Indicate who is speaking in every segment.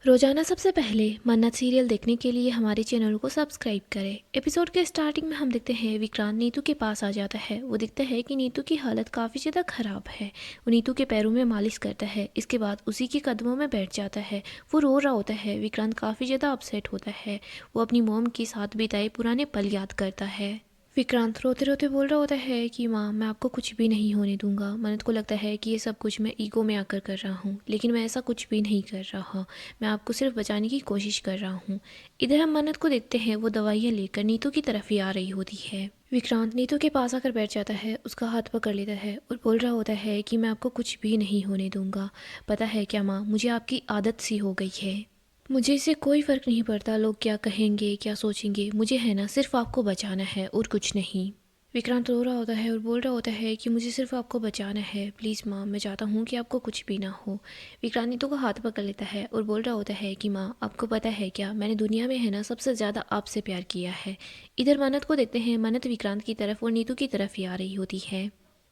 Speaker 1: रोजाना सबसे पहले मन्नत सीरियल देखने के लिए हमारे चैनल को सब्सक्राइब करें। एपिसोड के स्टार्टिंग में हम देखते हैं विक्रांत नीतू के पास आ जाता है। वो दिखता है कि नीतू की हालत काफ़ी ज़्यादा ख़राब है। वो नीतू के पैरों में मालिश करता है, इसके बाद उसी के कदमों में बैठ जाता है। वो रो रहा होता है। विक्रांत काफ़ी ज़्यादा अपसेट होता है। वो अपनी मोम के साथ बिताए पुराने पल याद करता है। विक्रांत रोते रोते बोल रहा होता है कि माँ, मैं आपको कुछ भी नहीं होने दूंगा। मन्नत को लगता है कि ये सब कुछ मैं ईगो में आकर कर रहा हूँ, लेकिन मैं ऐसा कुछ भी नहीं कर रहा। मैं आपको सिर्फ बचाने की कोशिश कर रहा हूँ। इधर हम मन्नत को देखते हैं, वो दवाइयाँ लेकर नीतू की तरफ ही आ रही होती है। विक्रांत नीतू के पास आकर बैठ जाता है, उसका हाथ पकड़ लेता है और बोल रहा होता है कि मैं आपको कुछ भी नहीं होने दूंगा। पता है क्या माँ, मुझे आपकी आदत सी हो गई है। मुझे इससे कोई फ़र्क नहीं पड़ता लोग क्या कहेंगे, क्या सोचेंगे। मुझे है ना सिर्फ आपको बचाना है और कुछ नहीं। विक्रांत रो रहा होता है और बोल रहा होता है कि मुझे सिर्फ आपको बचाना है, प्लीज़ माँ, मैं चाहता हूँ कि आपको कुछ भी ना हो। विक्रांत नीतू का हाथ पकड़ लेता है और बोल रहा होता है कि माँ, आपको पता है क्या, मैंने दुनिया में है ना सबसे ज़्यादा आपसे प्यार किया है। इधर मन्नत को देखते हैं। मन्नत विक्रांत की तरफ और नीतू की तरफ ही आ रही होती है।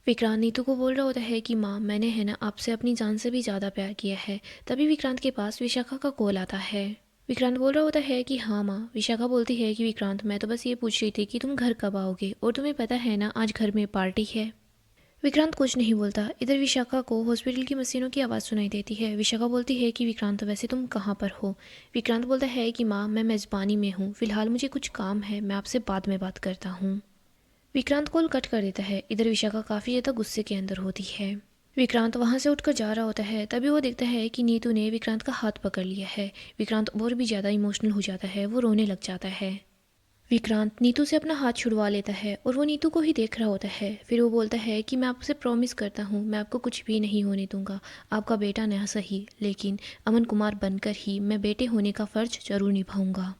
Speaker 1: विक्रांत नीतू को बोल रहा होता है कि माँ, मैंने है ना आपसे अपनी जान से भी ज़्यादा प्यार किया है। तभी विक्रांत के पास विशाखा का कॉल आता है। विक्रांत बोल रहा होता है कि हाँ माँ। विशाखा बोलती है कि विक्रांत, मैं तो बस ये पूछ रही थी कि तुम घर कब आओगे, और तुम्हें पता है ना आज घर में पार्टी है। विक्रांत कुछ नहीं बोलता। इधर विशाखा को हॉस्पिटल की मशीनों की आवाज़ सुनाई देती है। विशाखा बोलती है कि विक्रांत, वैसे तुम कहाँ पर हो। विक्रांत बोलता है कि माँ, मैं मेज़बानी में हूँ, फिलहाल मुझे कुछ काम है, मैं आपसे बाद में बात करता हूँ। विक्रांत कॉल कट कर देता है। इधर विशाखा काफ़ी ज़्यादा गुस्से के अंदर होती है। विक्रांत वहाँ से उठकर जा रहा होता है, तभी वो देखता है कि नीतू ने विक्रांत का हाथ पकड़ लिया है। विक्रांत और भी ज़्यादा इमोशनल हो जाता है, वो रोने लग जाता है। विक्रांत नीतू से अपना हाथ छुड़वा लेता है और वो नीतू को ही देख रहा होता है। फिर वो बोलता है कि मैं आपसे प्रॉमिस करता हूँ, मैं आपको कुछ भी नहीं होने दूंगा। आपका बेटा ना सही, लेकिन अमन कुमार बनकर ही मैं बेटे होने का फ़र्ज जरूर निभाऊंगा।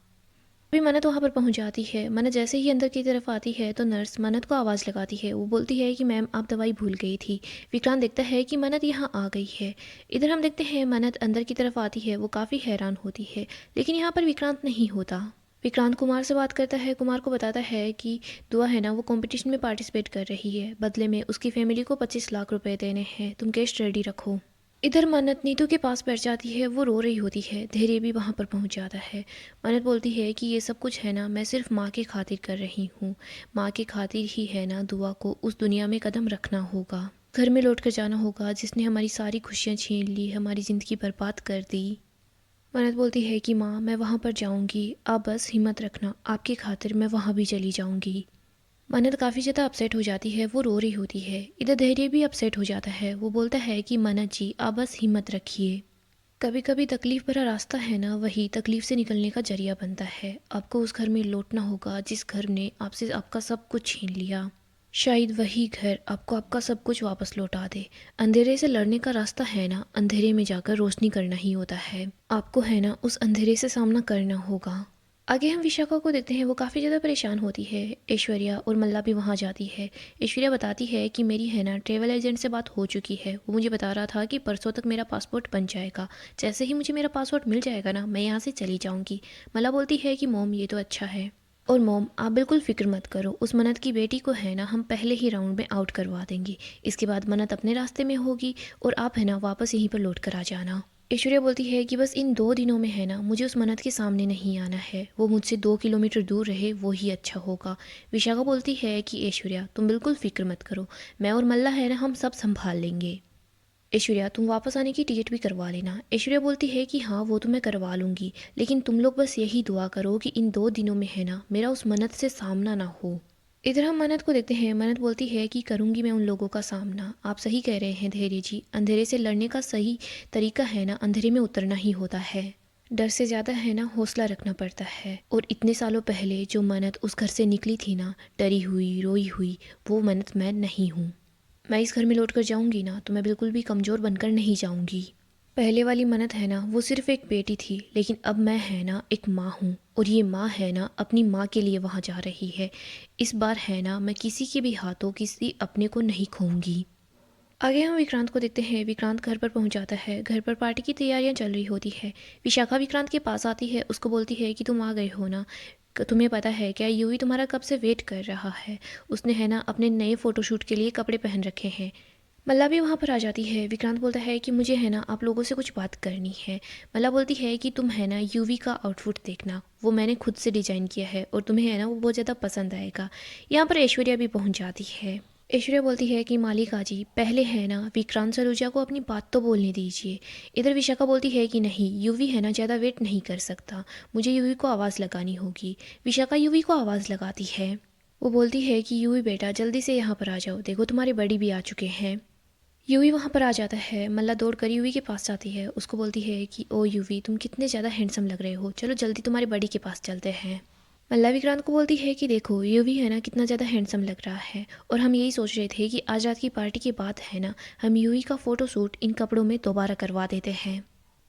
Speaker 1: अभी मन्नत वहाँ पर पहुँच जाती है। मन्नत जैसे ही अंदर की तरफ आती है तो नर्स मन्नत को आवाज़ लगाती है। वो बोलती है कि मैम, आप दवाई भूल गई थी। विक्रांत देखता है कि मन्नत यहाँ आ गई है। इधर हम देखते हैं मन्नत अंदर की तरफ आती है। वो काफ़ी हैरान होती है, लेकिन यहाँ पर विक्रांत नहीं होता। विक्रांत कुमार से बात करता है। कुमार को बताता है कि दुआ है ना वो कंपटीशन में पार्टिसिपेट कर रही है, बदले में उसकी फैमिली को 25 लाख रुपए देने हैं, तुम केस रेडी रखो। इधर मन्नत नीतू के पास बैठ जाती है। वो रो रही होती है। धैर्य भी वहाँ पर पहुँच जाता है। मन्नत बोलती है कि ये सब कुछ है ना मैं सिर्फ माँ के खातिर कर रही हूँ। माँ के खातिर ही है ना दुआ को उस दुनिया में कदम रखना होगा, घर में लौट कर जाना होगा जिसने हमारी सारी खुशियाँ छीन ली, हमारी ज़िंदगी बर्बाद कर दी। मन्नत बोलती है कि माँ, मैं वहाँ पर जाऊँगी, आप बस हिम्मत रखना, आपकी खातिर मैं वहाँ भी चली जाऊँगी। मन्नत काफ़ी ज़्यादा अपसेट हो जाती है। वो रो रही होती है। इधर धैर्य भी अपसेट हो जाता है। वो बोलता है कि मन्नत जी, आप बस हिम्मत रखिए। कभी कभी तकलीफ भरा रास्ता है ना, वही तकलीफ से निकलने का जरिया बनता है। आपको उस घर में लौटना होगा जिस घर ने आपसे आपका सब कुछ छीन लिया। शायद वही घर आपको आपका सब कुछ वापस लौटा दे। अंधेरे से लड़ने का रास्ता है ना, अंधेरे में जाकर रोशनी करना ही होता है। आपको है ना उस अंधेरे से सामना करना होगा। आगे हम विशाखा को देखते हैं। वो काफ़ी ज़्यादा परेशान होती है। ऐश्वर्या और मल्ला भी वहाँ जाती है। ऐश्वर्या बताती है कि मेरी है ना ट्रैवल एजेंट से बात हो चुकी है। वो मुझे बता रहा था कि परसों तक मेरा पासपोर्ट बन जाएगा। जैसे ही मुझे मेरा पासपोर्ट मिल जाएगा ना, मैं यहाँ से चली जाऊँगी। मल्ला बोलती है कि मोम, ये तो अच्छा है। और मोम, आप बिल्कुल फिक्र मत करो, उस मन्नत की बेटी को है ना हम पहले ही राउंड में आउट करवा देंगे। इसके बाद मन्नत अपने रास्ते में होगी और आप है ना वापस यहीं पर लौट कर आ जाना। ऐश्वर्या बोलती है कि बस इन 2 दिनों में है ना मुझे उस मन्नत के सामने नहीं आना है, वो मुझसे 2 किलोमीटर दूर रहे, वो ही अच्छा होगा। विशाखा बोलती है कि ऐश्वर्या, तुम बिल्कुल फिक्र मत करो, मैं और मल्ला है ना हम सब संभाल लेंगे। ऐश्वर्या, तुम वापस आने की टिकट भी करवा लेना। ऐश्वर्या बोलती है कि हाँ, वो तो मैं करवा लूँगी, लेकिन तुम लोग बस यही दुआ करो कि इन 2 दिनों में है ना मेरा उस मन्नत से सामना ना हो। इधर हम मन्नत को देखते हैं। मन्नत बोलती है कि करूँगी मैं उन लोगों का सामना। आप सही कह रहे हैं धैर्य जी, अंधेरे से लड़ने का सही तरीका है ना अंधेरे में उतरना ही होता है। डर से ज़्यादा है ना हौसला रखना पड़ता है। और इतने सालों पहले जो मन्नत उस घर से निकली थी ना, डरी हुई रोई हुई, वो मन्नत मैं नहीं हूँ। मैं इस घर में लौट कर जाऊंगी ना तो मैं बिल्कुल भी कमज़ोर बनकर नहीं जाऊंगी। पहले वाली मन्नत है ना वो सिर्फ एक बेटी थी, लेकिन अब मैं है ना एक माँ हूँ, और ये माँ है ना अपनी माँ के लिए वहाँ जा रही है। इस बार है ना मैं किसी के भी हाथों किसी अपने को नहीं खोऊंगी। आगे हम विक्रांत को देखते हैं। विक्रांत घर पर पहुंच जाता है। घर पर पार्टी की तैयारियां चल रही होती है। विशाखा विक्रांत के पास आती है। उसको बोलती है कि तुम आ गए हो ना, तुम्हें पता है क्या, यूवी तुम्हारा कब से वेट कर रहा है। उसने है ना अपने नए फ़ोटोशूट के लिए कपड़े पहन रखे हैं। मल्ला भी वहाँ पर आ जाती है। विक्रांत बोलता है कि मुझे है ना आप लोगों से कुछ बात करनी है। मल्ला बोलती है कि तुम है ना यूवी का आउटफिट देखना, वो मैंने खुद से डिजाइन किया है और तुम्हें है ना वो बहुत ज़्यादा पसंद आएगा। यहाँ पर ऐश्वर्या भी पहुँच जाती है। ऐश्वर्या बोलती है कि मालिका जी पहले है ना विक्रांत सलूजा को अपनी बात तो बोलने दीजिए। इधर विशाखा बोलती है कि नहीं, यूवी है ना ज़्यादा वेट नहीं कर सकता, मुझे यूवी को आवाज़ लगानी होगी। विशाखा यूवी को आवाज़ लगाती है। वो बोलती है कि यूवी बेटा जल्दी से यहाँ पर आ जाओ, देखो तुम्हारे बड़ी भी आ चुके हैं। यूवी वहाँ पर आ जाता है। मल्ला दौड़ कर यूवी के पास जाती है, उसको बोलती है कि ओ यूवी तुम कितने ज़्यादा हैंडसम लग रहे हो, चलो जल्दी तुम्हारे बड़ी के पास चलते हैं। मल्ला विक्रांत को बोलती है कि देखो यूवी है ना कितना ज़्यादा हैंडसम लग रहा है, और हम यही सोच रहे थे कि आज रात की पार्टी के बाद है ना हम यूवी का फ़ोटो शूट इन कपड़ों में दोबारा करवा देते हैं।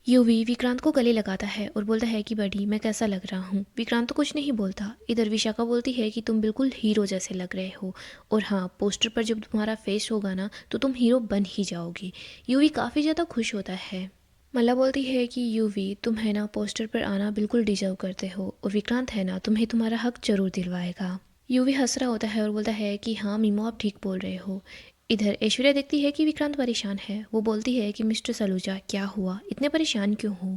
Speaker 1: यूवी विक्रांत को गले लगाता है और बोलता है कि बड़ी मैं कैसा लग रहा हूँ। विक्रांत तो कुछ नहीं बोलता। इधर विशाखा बोलती है कि तुम बिल्कुल हीरो जैसे लग रहे हो, और हाँ पोस्टर पर जब तुम्हारा फेस होगा ना तो तुम हीरो बन ही जाओगी। यूवी काफ़ी ज़्यादा खुश होता है। मल्ला बोलती है कि यूवी तुम है ना पोस्टर पर आना बिल्कुल डिजर्व करते हो, और विक्रांत है ना तुम्हें तुम्हारा हक जरूर दिलवाएगा। यूवी हंस रहा होता है और बोलता है कि हाँ मीमो आप ठीक बोल रहे हो। इधर ऐश्वर्या देखती है कि विक्रांत परेशान है। वो बोलती है कि मिस्टर सलूजा क्या हुआ, इतने परेशान क्यों हो।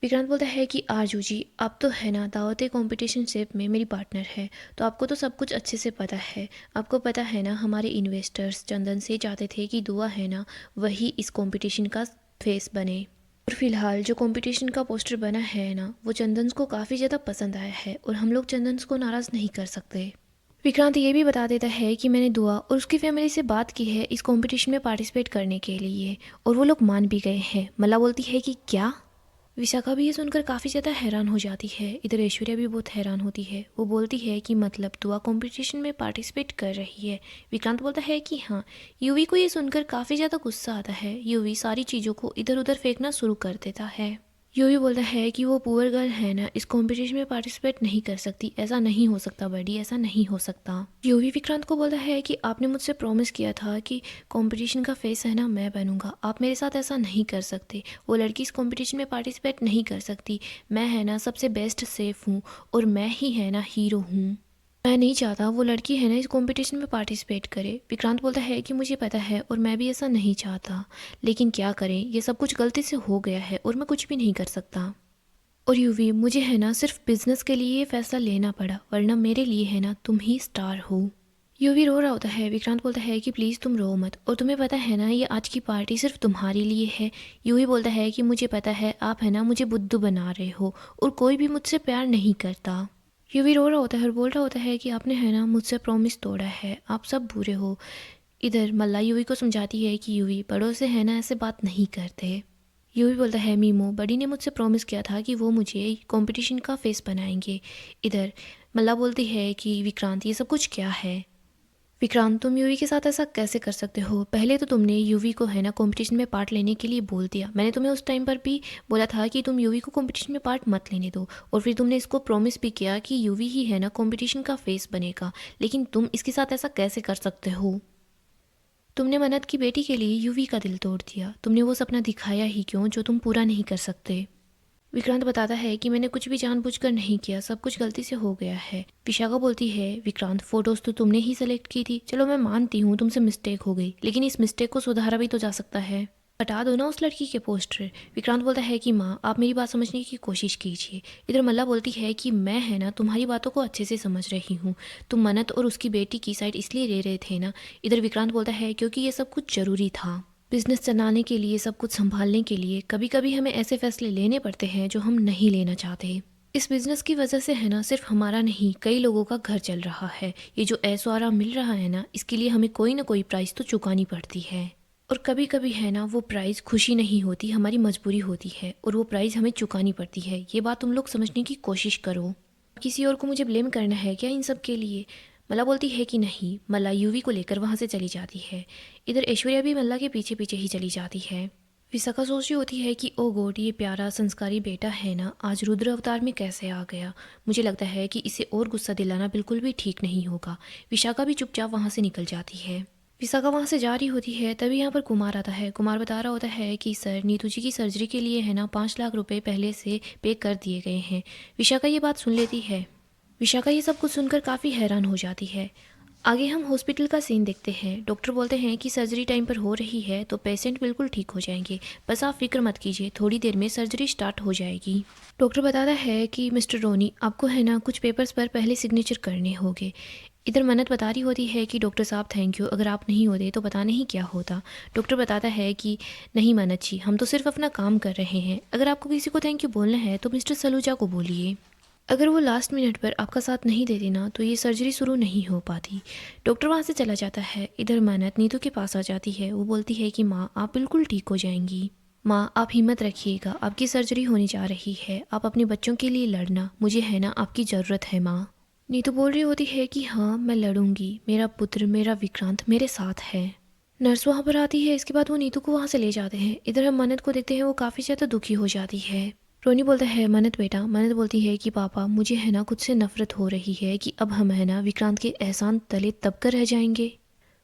Speaker 1: विक्रांत बोलता है कि आरजू जी आप तो है ना दावत कॉम्पिटिशन शिप में मेरी पार्टनर है, तो आपको तो सब कुछ अच्छे से पता है। आपको पता है ना हमारे इन्वेस्टर्स चंदन से चाहते थे कि दुआ है ना वही इस कंपटीशन का फेस बने, और फिलहाल जो कंपटीशन का पोस्टर बना है ना वो चंदन को काफ़ी ज़्यादा पसंद आया है, और हम लोग चंदन को नाराज़ नहीं कर सकते। विक्रांत ये भी बता देता है कि मैंने दुआ और उसकी फैमिली से बात की है इस कंपटीशन में पार्टिसिपेट करने के लिए, और वो लोग मान भी गए हैं। मल्ला बोलती है कि क्या। विशाखा भी ये सुनकर काफ़ी ज़्यादा हैरान हो जाती है। इधर ऐश्वर्या भी बहुत हैरान होती है। वो बोलती है कि मतलब दुआ कंपटीशन में पार्टिसिपेट कर रही है। विक्रांत बोलता है कि हाँ। यूवी को ये सुनकर काफ़ी ज़्यादा गुस्सा आता है। यूवी सारी चीज़ों को इधर उधर फेंकना शुरू कर देता है। यूवी बोलता है कि वो पुअर गर्ल है ना इस कंपटीशन में पार्टिसिपेट नहीं कर सकती, ऐसा नहीं हो सकता बड़ी, ऐसा नहीं हो सकता। यूवी विक्रांत को बोलता है कि आपने मुझसे प्रॉमिस किया था कि कंपटीशन का फेस है ना मैं बनूंगा, आप मेरे साथ ऐसा नहीं कर सकते। वो लड़की इस कंपटीशन में पार्टिसिपेट नहीं कर सकती। मैं है ना सबसे बेस्ट सेफ हूँ, और मैं ही है ना हीरो हूँ। मैं नहीं चाहता वो लड़की है ना इस कंपटीशन में पार्टिसिपेट करे। विक्रांत बोलता है कि मुझे पता है और मैं भी ऐसा नहीं चाहता, लेकिन क्या करें, ये सब कुछ गलती से हो गया है और मैं कुछ भी नहीं कर सकता। और यूवी मुझे है ना सिर्फ बिजनेस के लिए ये फैसला लेना पड़ा, वरना मेरे लिए है ना तुम ही स्टार हो। यूवी रो रहा होता है। विक्रांत बोलता है कि प्लीज़ तुम रो मत, और तुम्हें पता है ना ये आज की पार्टी सिर्फ तुम्हारे लिए है। यूवी बोलता है कि मुझे पता है आप है ना मुझे बुद्धू बना रहे हो, और कोई भी मुझसे प्यार नहीं करता। यूवी रो रहा होता है और बोल रहा होता है कि आपने है ना मुझसे प्रॉमिस तोड़ा है, आप सब बुरे हो। इधर मल्ला यूवी को समझाती है कि यूवी बड़ों से है ना ऐसे बात नहीं करते। यूवी बोलता है मीमो बड़ी ने मुझसे प्रॉमिस किया था कि वो मुझे कंपटीशन का फेस बनाएंगे। इधर मल्ला बोलती है कि विक्रांत ये सब कुछ क्या है। विक्रांत तुम यूवी के साथ ऐसा कैसे कर सकते हो, पहले तो तुमने यूवी को है ना कंपटीशन में पार्ट लेने के लिए बोल दिया। मैंने तुम्हें उस टाइम पर भी बोला था कि तुम यूवी को कंपटीशन में पार्ट मत लेने दो, और फिर तुमने इसको प्रॉमिस भी किया कि यूवी ही है ना कंपटीशन का फेस बनेगा, लेकिन तुम इसके साथ ऐसा कैसे कर सकते हो। तुमने मन्नत की बेटी के लिए यूवी का दिल तोड़ दिया, तुमने वो सपना दिखाया ही क्यों जो तुम पूरा नहीं कर सकते। विक्रांत बताता है कि मैंने कुछ भी जानबूझकर नहीं किया, सब कुछ गलती से हो गया है। विशाखा बोलती है विक्रांत फोटोज तो तुमने ही सेलेक्ट की थी, चलो मैं मानती हूँ तुमसे मिस्टेक हो गई, लेकिन इस मिस्टेक को सुधारा भी तो जा सकता है। हटा दो ना उस लड़की के पोस्टर। विक्रांत बोलता है कि माँ आप मेरी बात समझने की कोशिश कीजिए। इधर मल्ला बोलती है कि मैं है ना तुम्हारी बातों को अच्छे से समझ रही हूँ, तुम मन्नत और उसकी बेटी की साइड इसलिए ले रहे थे ना। इधर विक्रांत बोलता है क्योंकि ये सब कुछ जरूरी था। बिजनेस चलाने के लिए, सब कुछ संभालने के लिए कभी कभी हमें ऐसे फैसले लेने पड़ते हैं जो हम नहीं लेना चाहते। इस बिजनेस की वजह से है ना सिर्फ हमारा नहीं कई लोगों का घर चल रहा है। ये जो ऐशो मिल रहा है ना इसके लिए हमें कोई ना कोई प्राइस तो चुकानी पड़ती है, और कभी कभी है ना वो प्राइस खुशी नहीं होती, हमारी मजबूरी होती है, और वो प्राइस हमें चुकानी पड़ती है। ये बात तुम लोग समझने की कोशिश करो। किसी और को मुझे ब्लेम करना है क्या इन सब के लिए। मला बोलती है कि नहीं। मला यूवी को लेकर वहाँ से चली जाती है। इधर ऐश्वर्या भी मल्ला के पीछे पीछे ही चली जाती है। विशाखा सोच रही होती है कि ओ गॉड ये प्यारा संस्कारी बेटा है ना आज रुद्र अवतार में कैसे आ गया। मुझे लगता है कि इसे और गुस्सा दिलाना बिल्कुल भी ठीक नहीं होगा। विशाखा भी चुपचाप वहाँ से निकल जाती है। विशाखा वहाँ से जा रही होती है तभी यहाँ पर कुमार आता है। कुमार बता रहा होता है कि सर नीतू जी की सर्जरी के लिए है ना 5 लाख रुपए पहले से पे कर दिए गए हैं। विशाखा ये बात सुन लेती है। विशाखा ये सब कुछ सुनकर काफ़ी हैरान हो जाती है। आगे हम हॉस्पिटल का सीन देखते हैं। डॉक्टर बोलते हैं कि सर्जरी टाइम पर हो रही है तो पेशेंट बिल्कुल ठीक हो जाएंगे, बस आप फिक्र मत कीजिए, थोड़ी देर में सर्जरी स्टार्ट हो जाएगी। डॉक्टर बताता है कि मिस्टर रोनी, आपको है ना कुछ पेपर्स पर पहले सिग्नेचर करने होंगे। इधर मन्नत बता रही होती है कि डॉक्टर साहब थैंक यू, अगर आप नहीं होते तो पता नहीं क्या होता। डॉक्टर बताता है कि नहीं मन्नत जी, हम तो सिर्फ अपना काम कर रहे हैं, अगर आपको किसी को थैंक यू बोलना है तो मिस्टर सलूजा को बोलिए। अगर वो लास्ट मिनट पर आपका साथ नहीं देती ना तो ये सर्जरी शुरू नहीं हो पाती। डॉक्टर वहाँ से चला जाता है। इधर मन्नत नीतू के पास आ जाती है। वो बोलती है कि माँ, आप बिल्कुल ठीक हो जाएंगी। माँ, आप हिम्मत रखिएगा, आपकी सर्जरी होने जा रही है, आप अपने बच्चों के लिए लड़ना, मुझे है ना आपकी ज़रूरत है माँ। नीतू बोल रही होती है कि हाँ मैं लड़ूंगी, मेरा पुत्र मेरा विक्रांत मेरे साथ है। नर्स वहाँ पर आती है। इसके बाद वो नीतू को वहाँ से ले जाते हैं। इधर हम मन्नत को देखते हैं, वो काफ़ी ज़्यादा दुखी हो जाती है। रोनी बोलता है मन्नत बेटा, मन्नत बोलती है कि पापा मुझे है ना खुद से नफरत हो रही है कि अब हम है ना विक्रांत के एहसान तले दब कर रह जाएंगे।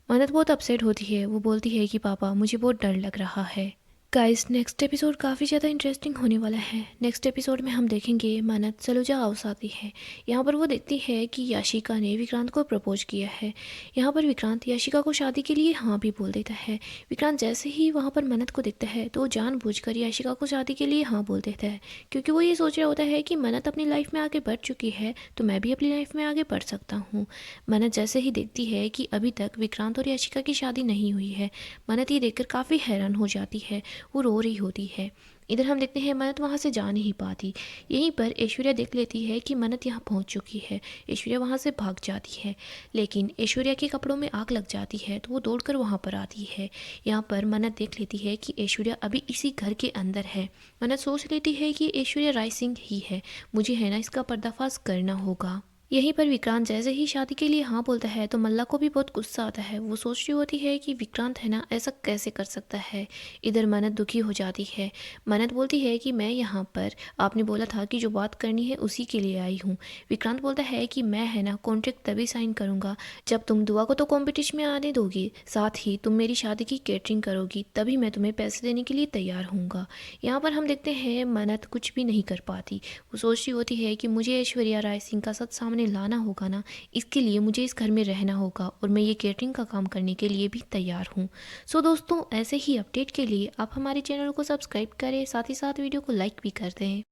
Speaker 1: मन्नत बहुत अपसेट होती है। वो बोलती है कि पापा मुझे बहुत डर लग रहा है। गाइस, नेक्स्ट एपिसोड काफ़ी ज़्यादा इंटरेस्टिंग होने वाला है। नेक्स्ट एपिसोड में हम देखेंगे मन्नत सलूजा हाउस आती है। यहाँ पर वो देखती है कि याशिका ने विक्रांत को प्रपोज किया है। यहाँ पर विक्रांत याशिका को शादी के लिए हाँ भी बोल देता है। विक्रांत जैसे ही वहाँ पर मन्नत को देखता है तो वो जानबूझकर याशिका को शादी के लिए हाँ बोल देता है, क्योंकि वो ये सोच रहा होता है कि मन्नत अपनी लाइफ में आगे बढ़ चुकी है तो मैं भी अपनी लाइफ में आगे बढ़ सकता हूँ। मन्नत जैसे ही देखती है कि अभी तक विक्रांत और याशिका की शादी नहीं हुई है, मन्नत ये देखकर काफ़ी हैरान हो जाती है। वो रो रही होती है। इधर हम देखते हैं मन्नत वहाँ से जा नहीं पाती। यहीं पर ऐश्वर्या देख लेती है कि मन्नत यहाँ पहुँच चुकी है। ऐश्वर्या वहाँ से भाग जाती है, लेकिन ऐश्वर्या के कपड़ों में आग लग जाती है तो वो दौड़कर वहाँ पर आती है। यहाँ पर मन्नत देख लेती है कि ऐश्वर्या अभी इसी घर के अंदर है। मन्नत सोच लेती है कि ऐश्वर्या राय सिंह ही है, मुझे है ना इसका पर्दाफाश करना होगा। यहीं पर विक्रांत जैसे ही शादी के लिए हाँ बोलता है तो मल्ला को भी बहुत गुस्सा आता है। वो सोच रही होती है कि विक्रांत है ना ऐसा कैसे कर सकता है। इधर मन्नत दुखी हो जाती है। मन्नत बोलती है कि मैं यहाँ पर, आपने बोला था कि जो बात करनी है उसी के लिए आई हूँ। विक्रांत बोलता है कि मैं है ना कॉन्ट्रैक्ट तभी साइन करूँगा जब तुम दुआ को तो कॉम्पिटिशन में आने दोगी, साथ ही तुम मेरी शादी की केटरिंग करोगी, तभी मैं तुम्हें पैसे देने के लिए तैयार हूँगा। यहाँ पर हम देखते हैं मन्नत कुछ भी नहीं कर पाती। वो सोच रही होती है कि मुझे ऐश्वर्या राय सिंह का सच सामने लाना होगा ना, इसके लिए मुझे इस घर में रहना होगा और मैं ये केटरिंग का काम करने के लिए भी तैयार हूँ। सो दोस्तों, ऐसे ही अपडेट के लिए आप हमारे चैनल को सब्सक्राइब करें, साथ ही साथ वीडियो को लाइक भी कर दें।